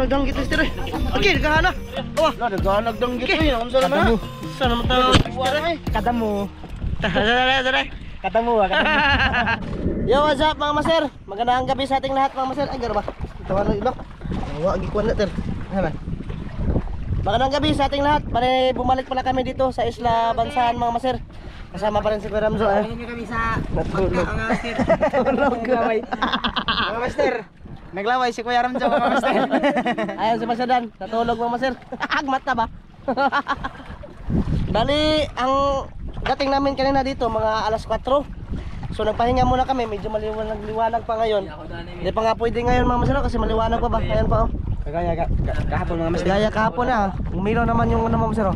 Nagdanggit mister eh. Okay, nagahana. Awa. Nagdanggit eh. Ano sa naman? Sana mo tayo mister eh. Kadamu. Dara. Kadamu. Yo, what's up mga master? Magandang gabi sa ating lahat mga master. Ay, gara ba? Tawa na ilo. Tawa, gikuan na ter. Ayan. Magandang gabi sa ating lahat. Bale, bumalik pala kami dito sa Isla Bansahan mga master. Kasama pa rin si Kuya Ramzo eh. Ayun kami sa pagka mga master. Naglaway. Mga master. Naglaway si Kuya Ramzo mga master. Ayan si Masadan, natulog mga master. Agmat na ba? Bali, ang dating namin kanina dito mga alas 4. So nagpahinga muna kami, medyo maliwanag pa ngayon. Hindi pa nga pwede ngayon mga master kasi maliwanag pa ba? Ayan pa oh. Kagaya kahapon mga master. Kagaya kahapon na. Umilaw naman yung ano mga master oh.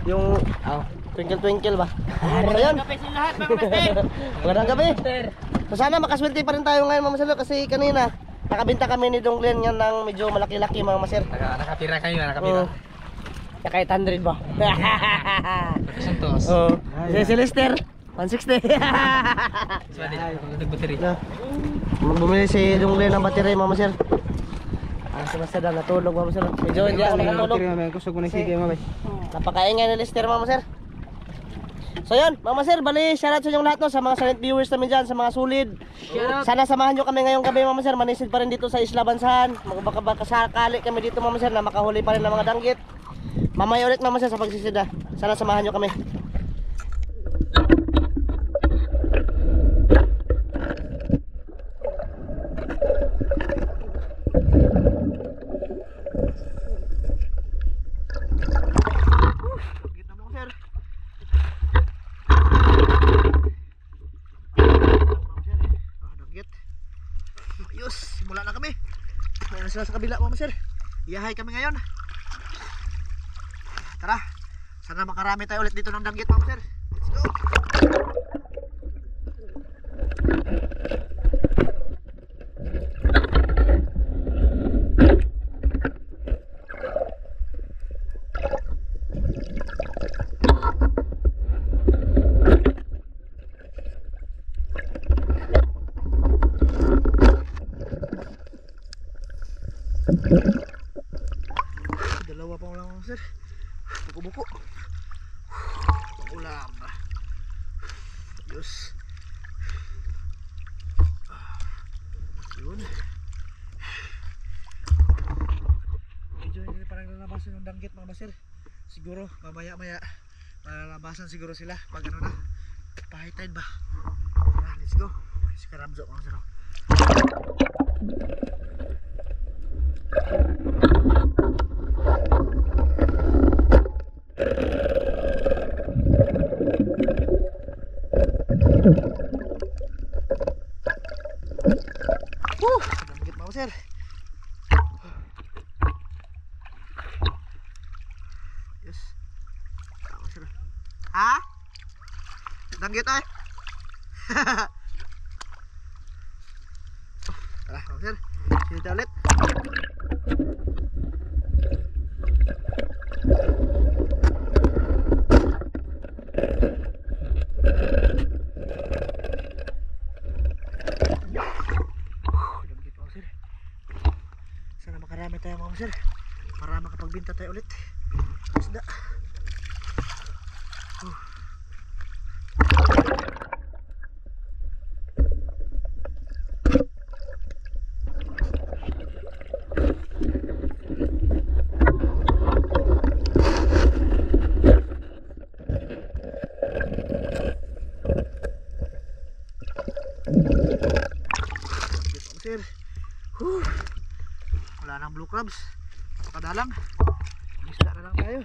Yung twinkle ba? So yun. Magandang gabi. So sana makaswerte pa rin tayo ngayon mga master kasi kanina nakabenta kami ni Dong Glenn yan ng medyo malaki-laki mga master. Nakapira kayo, nakapira. Kaka 800 ba? Santos. Oo. Si Lester 160. Sorry, nag-battery. Bumili si Dong Glenn ng battery mga master. Si Master Dan natulog mga master. Medyo hindi ako nakatulog. Gusto ko na sige mga bay. Napakaingay ni Lester mga master. So yun, mga master, bali shoutout sa inyong lahat no, sa mga silent viewers namin dyan, sa mga solid. Sana samahan nyo kami ngayong gabi mga master, manisid pa rin dito sa Isla Bansahan. Baka sakali kami dito mga master na makahuli pa rin ng mga danggit. Mamaya ulit mga master sa pagsisida. Sana samahan nyo kami. Ayos, simula na kami. Mayroon sila sa kabila mga master. Iyahay kami ngayon. Tara, sana makarami tayo ulit dito ng danggit mga master. Let's go. Dalawa pa ulam mga sir. Buko-buko. Ulam. Ayos. Yun. Medyo hindi parang lalabasan yung danggit mga sir. Siguro mamaya-maya malalabasan siguro sila pag ano na. High tide ba? Let's go. Si Karamzo mga sir. Danggit mga sir. Yes. Ha? Danggit ay. Tara mga sir. Sini tayo ulit. Sana makarami tayo mga sir para makapagbenta tayo ulit isda. Sir. Wala nang blue crabs. Napakadalang. Isda na lang tayo.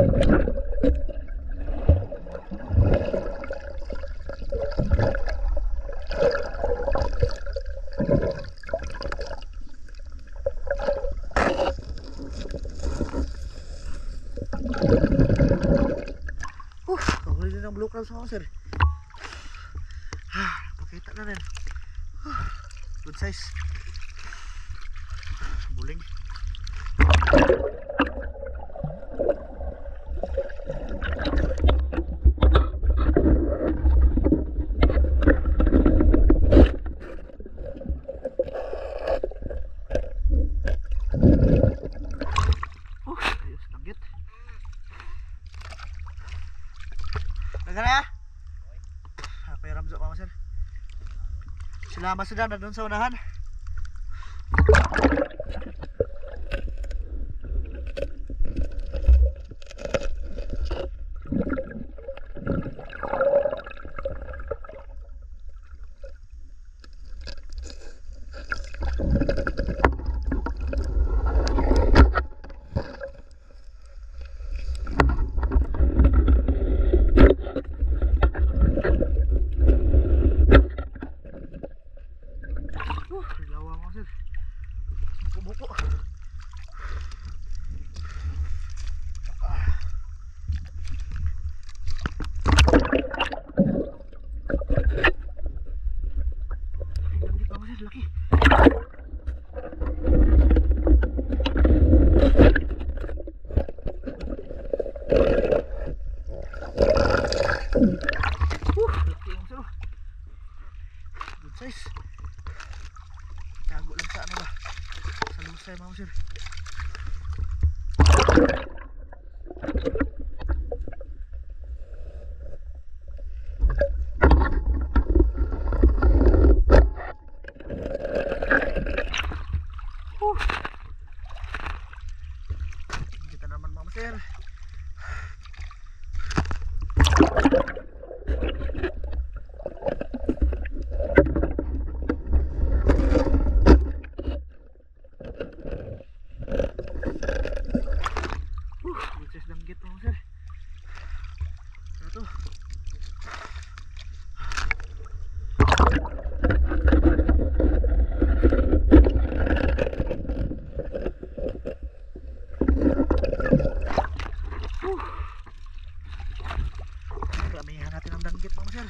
Huli na ng blue crabs mga sir. Pakita na rin. Good size. Buling. Ayos, langgit. Dagan na ya. Ako yung Ramzo mga sir. Sila masudan na doon sa unahan. Lawa mga sir. Buko-buko. Langgit mga sir, laki. Laki mga sir. Good size. Tago lang sa ano ba? Sa lusay mga sir. Kita naman mga sir. Bukses danggit mga sir. Ito. Ramihan natin ang danggit mga sir.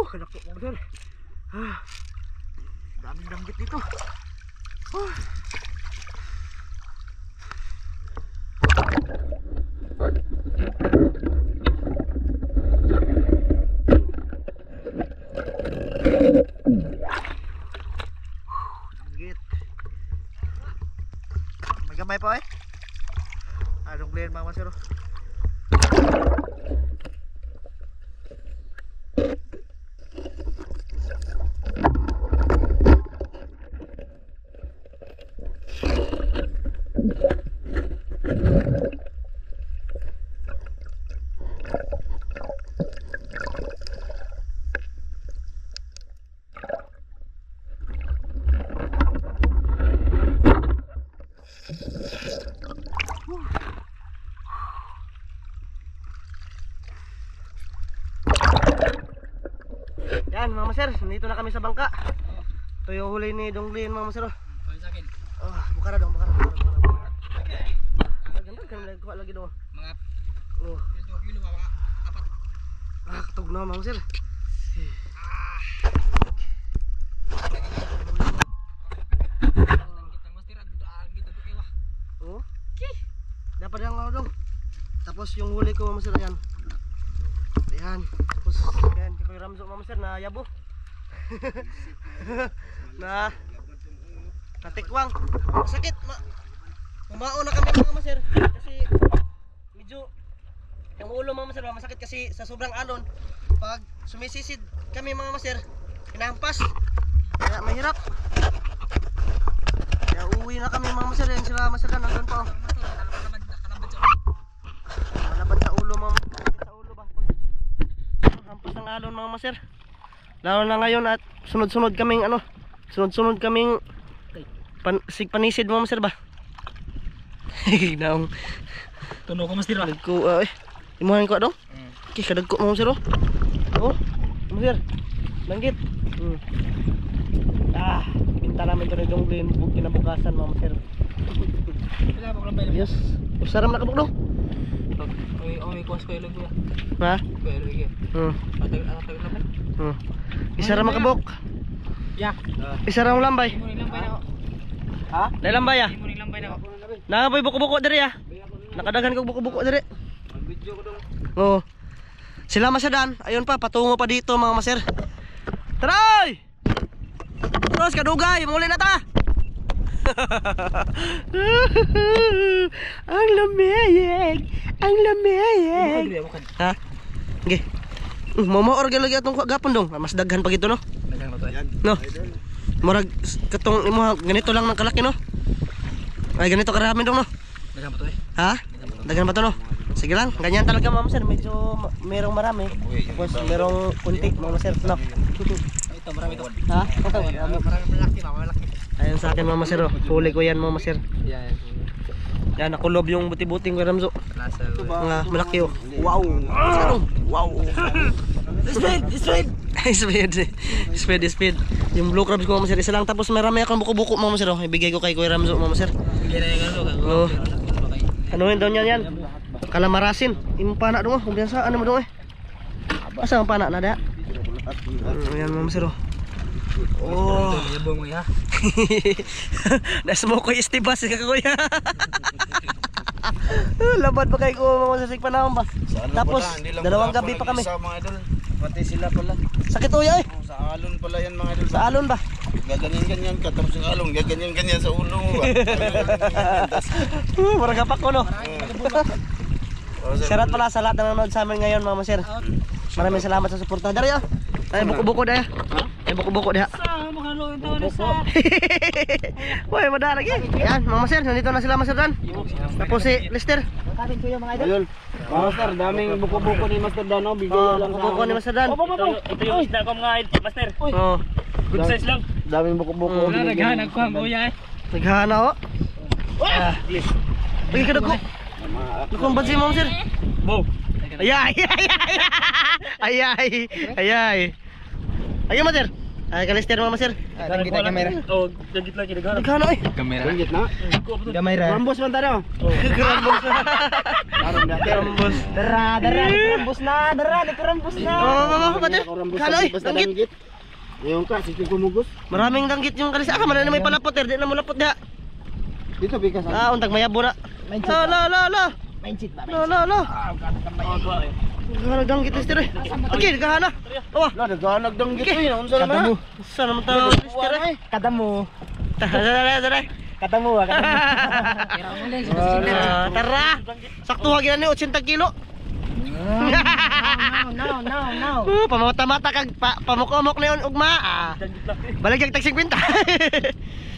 Kalapok mga sir. Daming danggit dito. Danggit. May gamay pa eh. Anong player mga sir. Yan mga maser, nandito na kami sa bangka. Ito yung huli ni Donglin mga maser. Sa akin. Bukara daw, bukara. Ganda, kami kuha lagi daw. Mga Oh, kilo mga apat. katog na mga maser. Oh. Dapat lang ako dong. Tapos yung huli ko Mama Sir, ayan. Ayan. Tapos ayan, kay Kuya Ramzo Mama Sir na yabo. na natikwang. Masakit. Umao na kami Mama Sir kasi medyo yung ulo Mama Sir masakit kasi sa sobrang alon. Pag sumisisid kami Mama Sir, hinampas. Kaya mahirap. Kaya uwi na kami Mama Sir, yan sila Mama Sir nandun pa. Malabad sa ulo Mama. Sa ulo ba? Hampas ng alon Mama Sir. Lalo na ngayon at sunod-sunod kaming sunod-sunod kaming panisid Mama Sir ba? Naong Tuno ko Master. ko imuhan ko dong. Okay, kadagko Mama Sir oh. Oh, Mama Sir. Langgit. Pinta namin ito na Jonglin kinabukasan Mama Sir. Yes. Usaram na kabuk dong. Oy, kuwas ko ilog ya. Ha? Ko ilog ya. Atag naman. Isara makabuk. Ya. Isara ang lambay. Mo ning lambay na. Ha? Dai lambay ah. Mo ning lambay na. Nangapoy buko-buko diri ah. Nakadaghan kog buko-buko diri. Video ko dong. Oo. Sila masadan, ayun pa patungo pa dito mga maser. Taray! Terus kadugay, muli na ta. Ang lamig. Ang lamig. Ha? Okay. Momo organ lagi atong gapon dong. Mas daghan pa gito no. Dagang to. No. Murag katong imo ganito lang ng kalaki no. Ay ganito karami dong no. Dagang to eh. Ha? Daghan ba to no? Sige lang, ganyan talaga Mama Sir, medyo merong marami. Tapos merong kunti Mama Sir, no? Ito marami to. Ha? Marami malaki, malaki. Ayun sa akin Mama Sir, oh. Huli ko yan Mama Sir. Yan. Yan, nakulob yung buti-buting ko Ramzo. Nasa Mga malaki oh. Wow! Wow! Speed. Yung blue crabs ko Mama Sir, isa lang. Tapos marami akong buko-buko Mama Sir, oh. Ibigay ko kay Kuya Ramzo Mama Sir. bigyan na yung Oo. Anuhin daw niyan yan? Kalamarasin. Impana dong oh. Kumpiyansa, ano mo dong eh? Asa ang pana na da? Ayan Mama Sir oh. Oh. Yabong mo ya. Nasmo ko istibas ka kuya. Labad pa kay ko Mama Sir sig panahon ba. Tapos dalawang gabi pa kami. Sa mga idol, pati sila pala. Sakit uya eh. Sa alon pala yan mga idol. Sa alon ba? Gaganyan-ganyan ka tapos yung alon, gaganyan-ganyan sa ulo mo. Mura gapak ko no. Sarat pala sa lahat na nanonood sa amin ngayon Mama Sir. Maraming salamat sa suporta. Dari ah. Ay buko-buko daya. Ay buko-buko daya. Sa mga loon taon na sa. Hoy, madara lagi. Yan, Mama Sir, nandito na sila Master Dan. Tapos si Lester. Kanin ko yung mga idol. Ayun. Master, daming buko-buko ni Master Dano, bigay lang Buko ni Master Dan. Ito yung isda ko mga idol, Master. Oh, Good size lang. Daming buko-buko. Wala naghanap ko ang kuya eh. naghana oh. Please. Lagi ka dagko. Nakong bansi Mama Sir. Bo. Ayay. Ayun Master. Ay Lester Mama Sir. Dagit na kamera. Oh, dagit lagi naghanap. Naghana eh. Kamera. Ringgit na. Kamera. Rambos man tayo. Karambos. Aron na. Karambos. Dara, nikurambos na. Nikurambos na. Oh, Mama Master. Kana eh. Basta Danggit. ringgit. Yung ka, sige kumugos. Maraming danggit yung kalis. Ah, man na may palapot di na mo lapot diha. Dito bigas. Ah, untag mayabo na. La. Mindset ba? La. Danggit Lester eh. Okay, nagahana. Tawa. La, naghanag danggit eh. Unsa naman? Saan naman tayo Lester eh? Kada mo. Tara. Kada mo. Tara. Sakto hagyan ni 80 kilo. No. Pamata-mata kag pamukomok na yun ugma. Balagyag tag 50.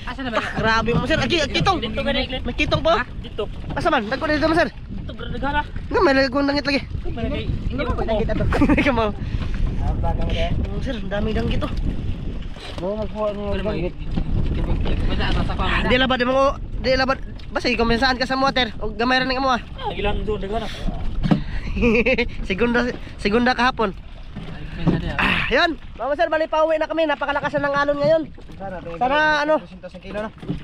Asa na ba? Grabe mo sir. Kitong. Dito ba na May kitong po. Dito. Asa man? Dagko na dito mo sir. Dito bro naghara. Nga may lagong danggit lagi. Hindi mo nagit ato. Ikaw mo. Baga mo deh. Sir, daming danggit oh. Mo magkuha ng danggit. Basta ata sa pamana. Di labad mo. Di labad. Basta kumbensaan ka sa water. O gamay ra ning amo ah. Gilang do naghara. Segunda kahapon. Yun, Mama Sir, bali pauwi na kami. Napakalakas na ng alon ngayon. Sana ano,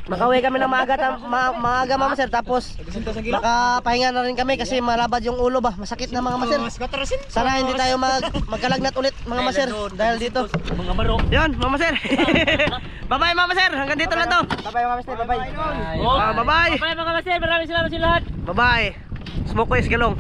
makauwi kami ng maaga Mama Sir. Tapos makapahinga na rin kami kasi malabad yung ulo ba. Masakit na mga Maser. Sana hindi tayo magkalagnat ulit mga Maser dahil dito. Mga baro. Yun, Mama Sir. Bye-bye Mama Sir. Hanggang dito lang to. Bye-bye Mama Master, bye-bye. Bye-bye. Bye mga master, maraming salamat sa lahat. Bye-bye. Smoke ko is galong.